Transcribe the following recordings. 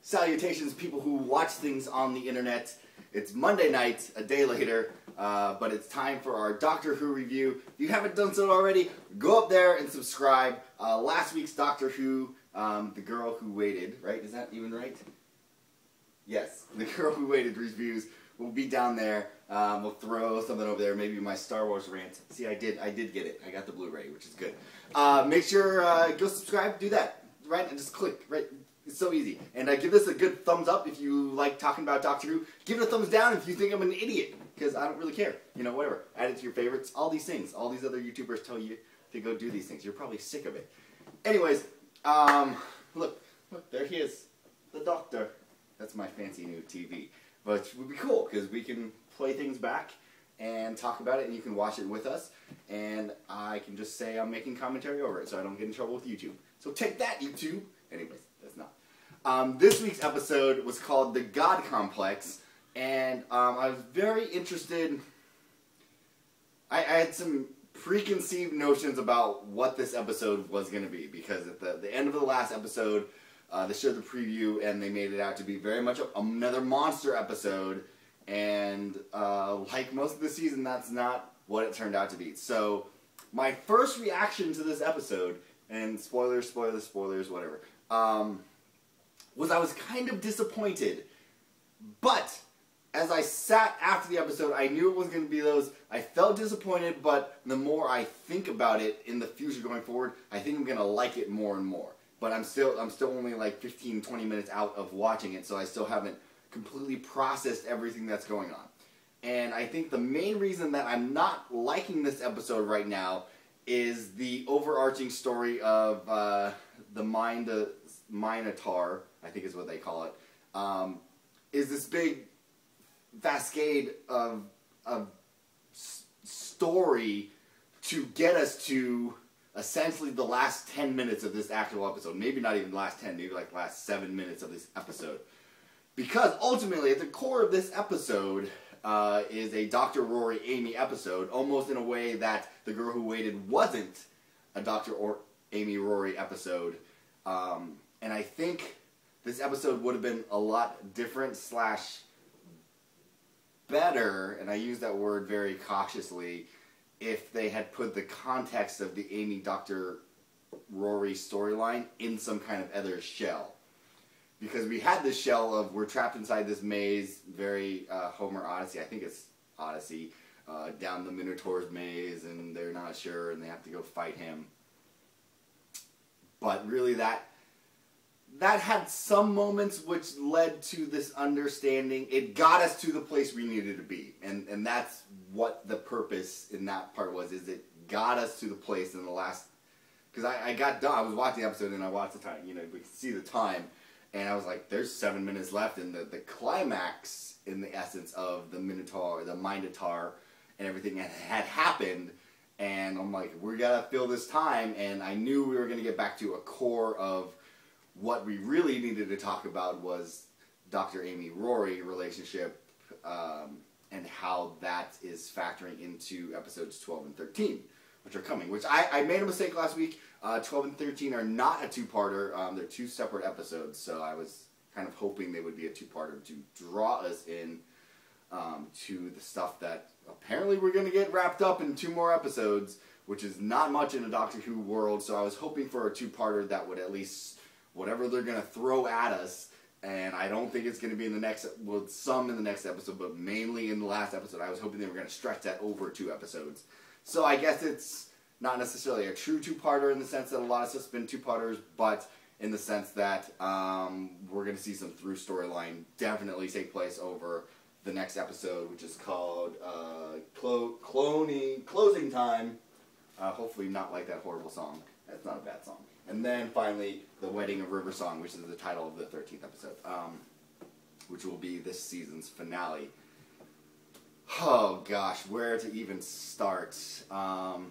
Salutations, people who watch things on the internet. It's Monday night, a day later, but it's time for our Doctor Who review. If you haven't done so already, go up there and subscribe. Last week's Doctor Who, The Girl Who Waited, right? Is that even right? Yes, The Girl Who Waited reviews will be down there. We'll throw something over there, maybe my Star Wars rant. See, I did get it. I got the Blu-ray, which is good. Make sure, go subscribe, do that, right? And just click, right? It's so easy. And give this a good thumbs up if you like talking about Doctor Who. Give it a thumbs down if you think I'm an idiot, because I don't really care. You know, whatever. Add it to your favorites. All these things. All these other YouTubers tell you to go do these things. You're probably sick of it. Anyways, look, there he is. The Doctor. That's my fancy new TV. But it would be cool, because we can play things back and talk about it, and you can watch it with us. And I can just say I'm making commentary over it, so I don't get in trouble with YouTube. So take that, YouTube. Anyways, that's not. This week's episode was called The God Complex, and I was very interested. I had some preconceived notions about what this episode was going to be, because at the end of the last episode, they showed the preview, and they made it out to be very much another monster episode, and like most of the season, that's not what it turned out to be. So, my first reaction to this episode, and spoilers, whatever, was I was kind of disappointed. But as I sat after the episode, I knew it was going to be those. I felt disappointed, but the more I think about it in the future going forward, I think I'm going to like it more and more. But I'm still only like 15, 20 minutes out of watching it, so I still haven't completely processed everything that's going on. And I think the main reason that I'm not liking this episode right now is the overarching story of the Minotaur, I think is what they call it, is this big cascade of story to get us to essentially the last 10 minutes of this actual episode. Maybe not even the last 10, maybe like the last 7 minutes of this episode. Because ultimately, at the core of this episode is a Dr. Rory Amy episode, almost in a way that The Girl Who Waited wasn't a Dr. Amy Rory episode. And I think this episode would have been a lot different / better, and I use that word very cautiously, if they had put the context of the Amy Dr. Rory storyline in some kind of other shell. Because we had this shell of we're trapped inside this maze, very Homer Odyssey, I think it's Odyssey, down the Minotaur's maze, and they're not sure, and they have to go fight him. But really that had some moments which led to this understanding. It got us to the place we needed to be. And that's what the purpose in that part was, is it got us to the place in the last... Because I got done, I was watching the episode and I watched the time, you know, we could see the time. And I was like, there's 7 minutes left, and the climax, in the essence of the Minotaur, the Minotaur, and everything had happened. And I'm like, we gotta fill this time, and I knew we were gonna get back to a core of what we really needed to talk about was Dr. Amy Rory relationship, and how that is factoring into episodes 12 and 13, which are coming. Which I made a mistake last week. 12 and 13 are not a two-parter. They're 2 separate episodes, so I was kind of hoping they would be a two-parter to draw us in to the stuff that apparently we're going to get wrapped up in 2 more episodes, which is not much in a Doctor Who world, so I was hoping for a two-parter that would at least, whatever they're going to throw at us, and I don't think it's going to be in the next, well, some in the next episode, but mainly in the last episode. I was hoping they were going to stretch that over 2 episodes. So I guess it's not necessarily a true two-parter in the sense that a lot of stuff's been two-parters, but in the sense that we're going to see some through storyline definitely take place over the next episode, which is called Closing Time. Hopefully not like that horrible song. That's not a bad song. And then finally, The Wedding of River Song, which is the title of the 13th episode, which will be this season's finale. Oh gosh, where to even start? So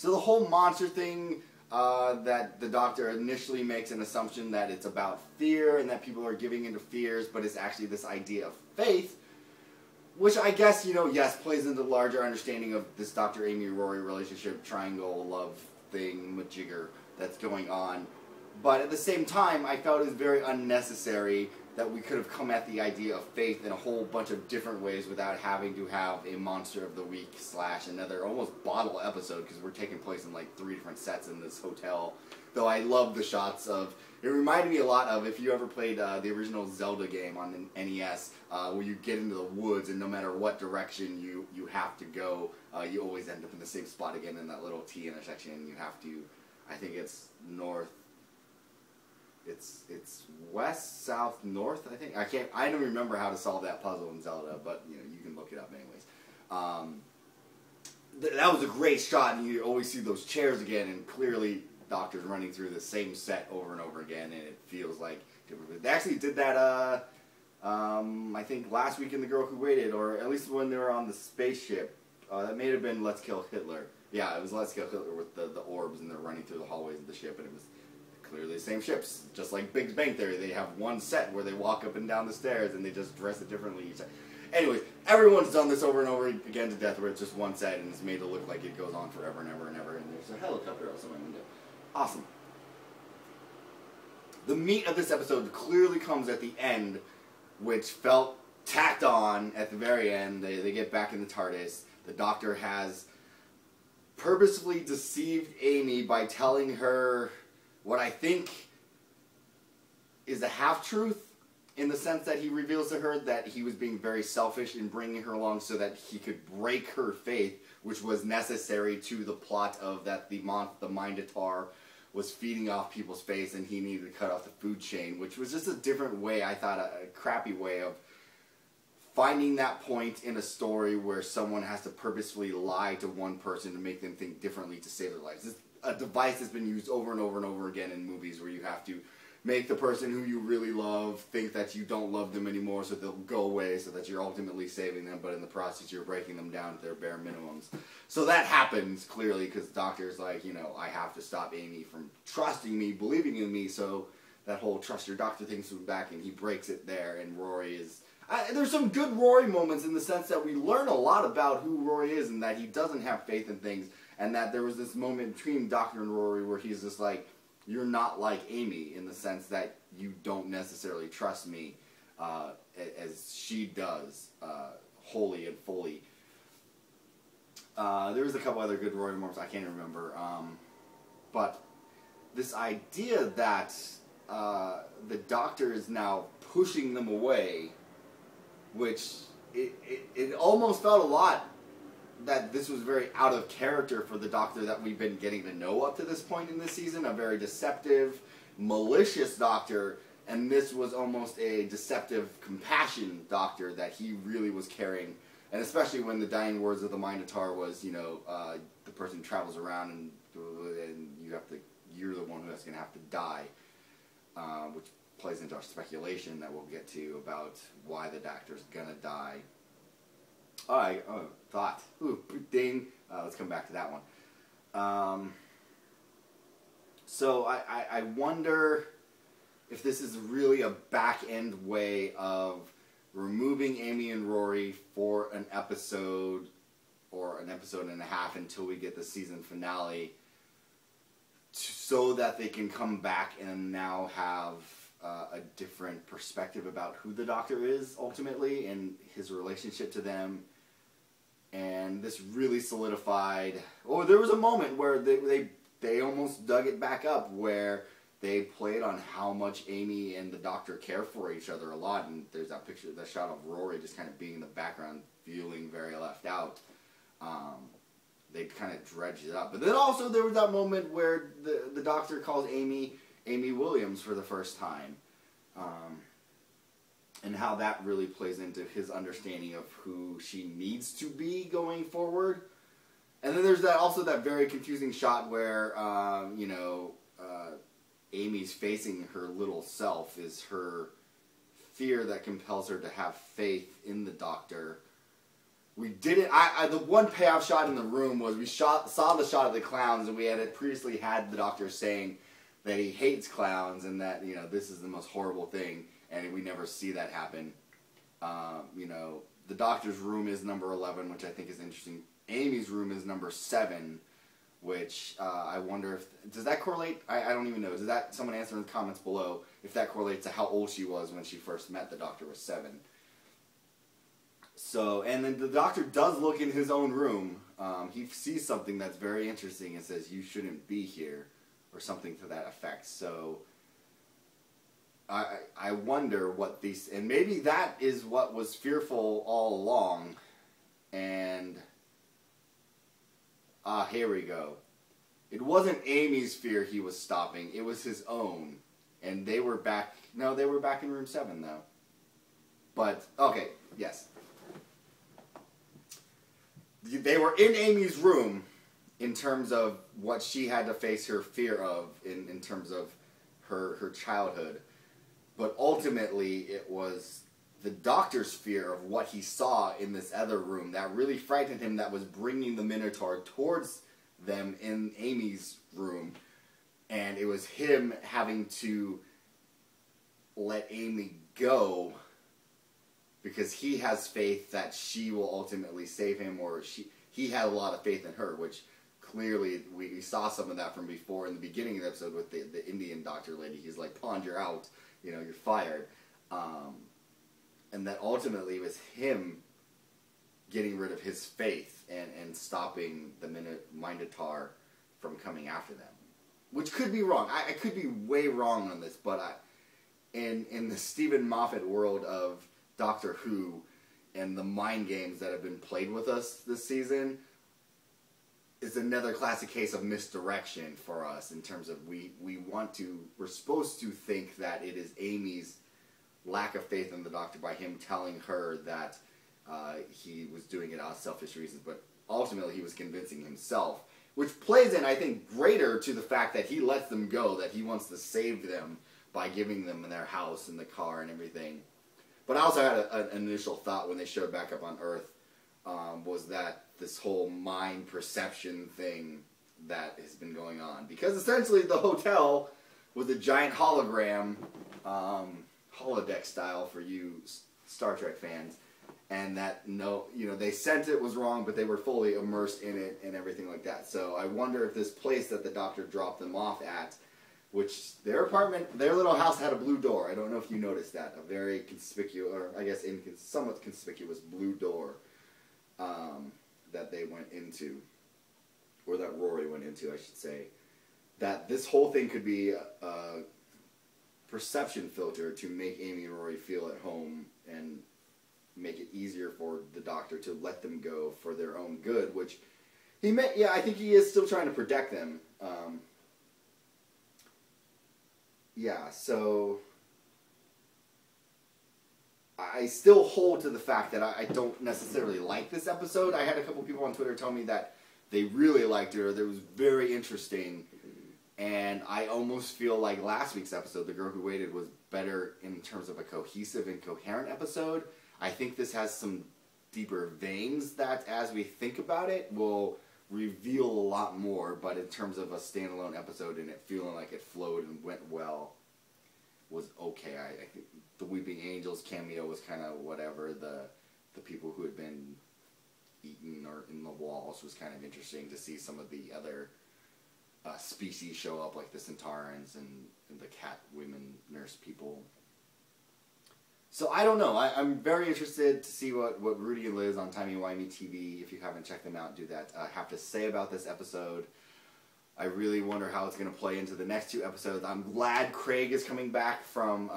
the whole monster thing, that the Doctor initially makes an assumption that it's about fear and that people are giving into fears, but it's actually this idea of faith, which I guess, you know, yes, plays into the larger understanding of this Dr. Amy Rory relationship, triangle, love thing, majigger that's going on. But at the same time, I felt it was very unnecessary that we could have come at the idea of faith in a whole bunch of different ways without having to have a Monster of the Week / another almost bottle episode, because we're taking place in like 3 different sets in this hotel. Though I love the shots of... It reminded me a lot of, if you ever played the original Zelda game on the NES, where you get into the woods and no matter what direction you have to go, you always end up in the same spot again in that little T intersection. You have to, I think it's north, it's west, south, north, I think. I don't remember how to solve that puzzle in Zelda, but you know, you can look it up anyways. That was a great shot, and you always see those chairs again, and clearly Doctor's running through the same set over and over again, and it feels like they actually did that. I think last week in The Girl Who Waited, or at least when they were on the spaceship. That may have been Let's Kill Hitler. Yeah, it was Let's Kill Hitler with the orbs, and they're running through the hallways of the ship, and it was clearly the same ships. Just like Big Bang Theory, they have one set where they walk up and down the stairs, and they just dress it differently each time. Anyways, everyone's done this over and over again to death, where it's just one set, and it's made to look like it goes on forever and ever and ever, and there's a helicopter outside my window. Awesome. The meat of this episode clearly comes at the end, which felt tacked on at the very end. They get back in the TARDIS. The Doctor has purposefully deceived Amy by telling her what I think is a half-truth, in the sense that he reveals to her that he was being very selfish in bringing her along so that he could break her faith, which was necessary to the plot of that the Mindatar was feeding off people's faith and he needed to cut off the food chain, which was just a different way, I thought, a crappy way of finding that point in a story where someone has to purposefully lie to one person to make them think differently to save their lives. It's a device that's been used over and over and over again in movies, where you have to make the person who you really love think that you don't love them anymore, so they'll go away, so that you're ultimately saving them, but in the process you're breaking them down to their bare minimums. So that happens, clearly, because the Doctor's like, you know, I have to stop Amy from trusting me, believing in me, so that whole trust your doctor thing's back, and he breaks it there, and Rory is... there's some good Rory moments in the sense that we learn a lot about who Rory is, and that he doesn't have faith in things, and that there was this moment between Doctor and Rory where he's just like, you're not like Amy, in the sense that you don't necessarily trust me as she does, wholly and fully. There was a couple other good Rory moments, I can't remember. But this idea that the Doctor is now pushing them away, which it almost felt a lot that this was very out of character for the Doctor that we've been getting to know up to this point in this season. A very deceptive, malicious Doctor, and this was almost a deceptive, compassion Doctor that he really was carrying. And especially when the dying words of the Mindatar was, you know, the person travels around and you're the one who's going to have to die, which plays into our speculation that we'll get to about why the Doctor's going to die. Thought. Ooh, ding. Let's come back to that one. So I wonder if this is really a back-end way of removing Amy and Rory for an episode or an episode and a half until we get the season finale, so that they can come back and now have a different perspective about who the Doctor is ultimately and his relationship to them. And this really solidified... Oh, there was a moment where they almost dug it back up, where they played on how much Amy and the Doctor care for each other a lot, and there's that picture, that shot of Rory just kind of being in the background, feeling very left out. They kind of dredged it up. But then also there was that moment where the Doctor calls Amy Williams for the first time. And how that really plays into his understanding of who she needs to be going forward. And then there's also that very confusing shot where, Amy's facing her little self, is her fear that compels her to have faith in the Doctor. We didn't... the one payoff shot in the room was we saw the shot of the clowns, and we had previously had the Doctor saying that he hates clowns and that, you know, this is the most horrible thing. And we never see that happen. The Doctor's room is number 11, which I think is interesting. Amy's room is number 7, which I wonder if, does that correlate? I don't even know. Does that, someone answer in the comments below if that correlates to how old she was when she first met the Doctor was 7. So, and then the Doctor does look in his own room. He sees something that's very interesting and says, "You shouldn't be here," or something to that effect. So, I wonder what these, and maybe that is what was fearful all along, and, here we go. It wasn't Amy's fear he was stopping, it was his own. And they were back, no, they were back in room 7 though. But, okay, yes. They were in Amy's room in terms of what she had to face her fear of in terms of her childhood. But ultimately, it was the Doctor's fear of what he saw in this other room that really frightened him, that was bringing the Minotaur towards them in Amy's room. And it was him having to let Amy go because he has faith that she will ultimately save him, or he had a lot of faith in her, which clearly we saw some of that from before in the beginning of the episode with the Indian doctor lady. He's like, "Pond, you're out, you know, you're fired." And that ultimately was him getting rid of his faith and stopping the Minotaur from coming after them. Which could be wrong. I could be way wrong on this, but in the Stephen Moffat world of Doctor Who and the mind games that have been played with us this season is another classic case of misdirection for us in terms of we're supposed to think that it is Amy's lack of faith in the Doctor by him telling her that he was doing it out of selfish reasons, but ultimately he was convincing himself, which plays in, I think, greater to the fact that he lets them go, that he wants to save them by giving them their house and the car and everything. But I also had an initial thought when they showed back up on Earth, was that this whole mind perception thing that has been going on. Because essentially the hotel was a giant hologram, holodeck style for you Star Trek fans, and that they sent it was wrong, but they were fully immersed in it and everything like that. So I wonder if this place that the Doctor dropped them off at, which their apartment, their little house had a blue door. I don't know if you noticed that. A very conspicuous, or I guess somewhat conspicuous blue door that they went into, or that Rory went into, I should say. That this whole thing could be a perception filter to make Amy and Rory feel at home and make it easier for the Doctor to let them go for their own good, which he meant. Yeah, I think he is still trying to protect them. Yeah, so I still hold to the fact that I don't necessarily like this episode. I had a couple people on Twitter tell me that they really liked it, or that it was very interesting, and I almost feel like last week's episode, The Girl Who Waited, was better in terms of a cohesive and coherent episode. I think this has some deeper veins that, as we think about it, will reveal a lot more, but in terms of a standalone episode and it feeling like it flowed and went well, was okay. I think the Weeping Angels cameo was kind of whatever. The people who had been eaten or in the walls was kind of interesting to see some of the other species show up, like the Centaurans and the cat women nurse people. So I don't know. I'm very interested to see what Rudy and Liz on Timey Wimey TV, if you haven't checked them out, do that, have to say about this episode. I really wonder how it's going to play into the next 2 episodes. I'm glad Craig is coming back from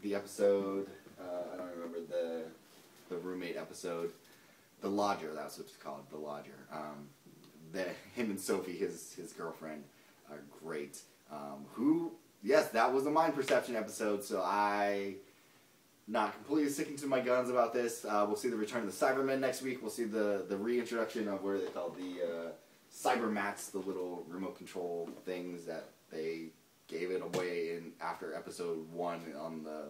the episode, I don't remember the roommate episode. The Lodger, that's what it's called, The Lodger. Him and Sophie, his girlfriend, are great. Yes, that was a mind perception episode, so not completely sticking to my guns about this. We'll see the return of the Cybermen next week. We'll see the reintroduction of, what are they called, the Cybermats, the little remote control things that they gave it away after episode 1 on the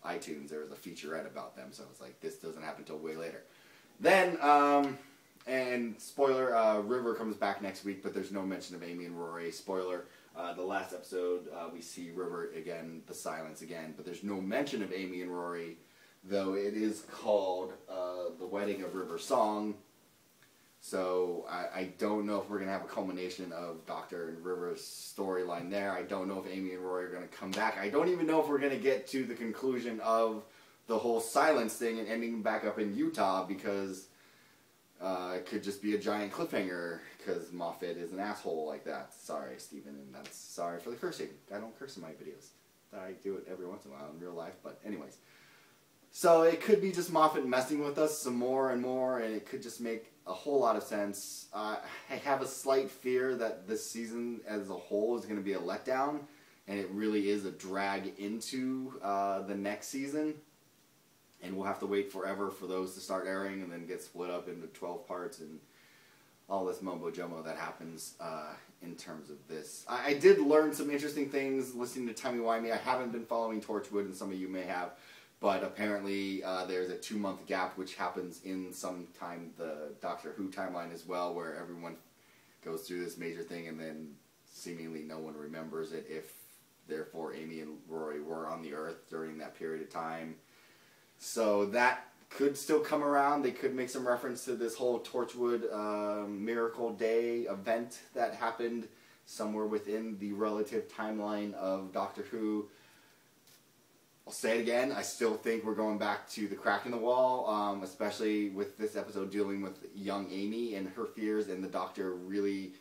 iTunes. There was a featurette about them, so it's like, this doesn't happen until way later. Then, and spoiler, River comes back next week, but there's no mention of Amy and Rory. Spoiler, the last episode, we see River again, the silence again, but there's no mention of Amy and Rory, though it is called The Wedding of River Song, So I don't know if we're going to have a culmination of Doctor and River's storyline there. I don't know if Amy and Rory are going to come back. I don't even know if we're going to get to the conclusion of the whole silence thing and ending back up in Utah, because it could just be a giant cliffhanger because Moffat is an asshole like that. Sorry, Steven, and that's sorry for the cursing. I don't curse in my videos. I do it every once in a while in real life, but anyways. So it could be just Moffat messing with us some more and more, and it could just make a whole lot of sense. I have a slight fear that this season as a whole is going to be a letdown, and it really is a drag into the next season. And we'll have to wait forever for those to start airing and then get split up into 12 parts and all this mumbo-jumbo that happens in terms of this. I did learn some interesting things listening to Timey-Wimey. I haven't been following Torchwood, and some of you may have. But apparently there's a 2-month gap, which happens in sometime the Doctor Who timeline as well, where everyone goes through this major thing and then seemingly no one remembers it, if therefore Amy and Rory were on the Earth during that period of time. So that could still come around. They could make some reference to this whole Torchwood Miracle Day event that happened somewhere within the relative timeline of Doctor Who. I'll say it again, I still think we're going back to the crack in the wall, especially with this episode dealing with young Amy and her fears, and the Doctor really,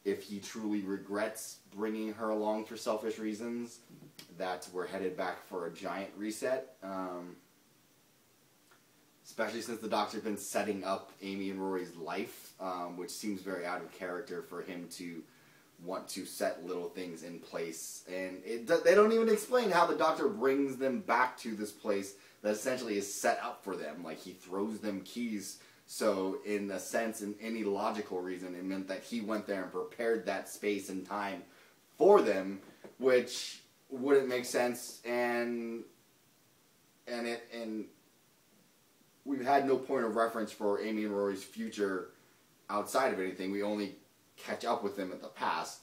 if he truly regrets bringing her along for selfish reasons, that we're headed back for a giant reset. Especially since the Doctor's been setting up Amy and Rory's life, which seems very out of character for him to want to set little things in place. And they don't even explain how the Doctor brings them back to this place that essentially is set up for them. Like, he throws them keys, so in a sense, in any logical reason, it meant that he went there and prepared that space and time for them, which wouldn't make sense, and we've had no point of reference for Amy and Rory's future outside of anything. We only catch up with them at the past.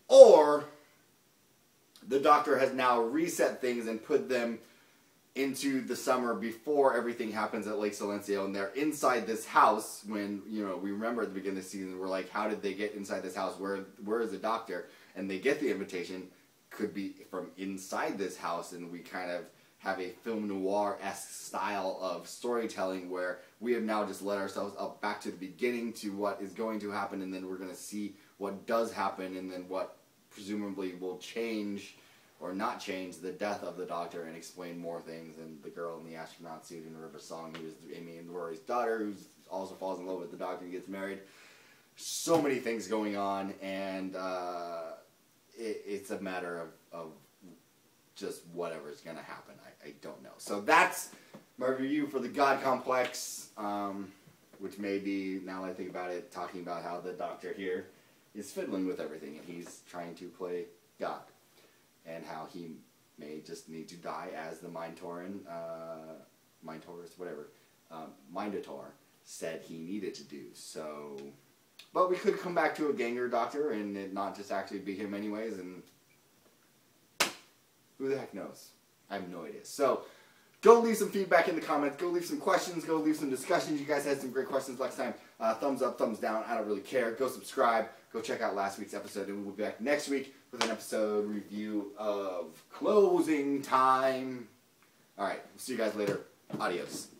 Or the Doctor has now reset things and put them into the summer before everything happens at Lake Silencio, and they're inside this house when, you know, we remember at the beginning of the season, we're like, how did they get inside this house? Where is the Doctor? And they get the invitation, could be from inside this house, and we kind of have a film noir-esque style of storytelling where we have now just led ourselves up back to the beginning to what is going to happen, and then we're going to see what does happen, and then what presumably will change or not change the death of the Doctor and explain more things. And the girl in the astronaut suit in River Song, who is Amy and Rory's daughter, who also falls in love with the Doctor and gets married. So many things going on, and it's a matter of just whatever's going to happen. I don't know. So that's my review for the God Complex, which may be, now that I think about it, talking about how the Doctor here is fiddling with everything, and he's trying to play God, and how he may just need to die as the Mindtaurus, whatever, Mindator said he needed to do. So, but we could come back to a Ganger Doctor and it not just actually be him anyways, and who the heck knows? I have no idea. So, go leave some feedback in the comments. Go leave some questions. Go leave some discussions. You guys had some great questions last time. Thumbs up, thumbs down. I don't really care. Go subscribe. Go check out last week's episode. And we'll be back next week with an episode review of Closing Time. Alright, see you guys later. Adios.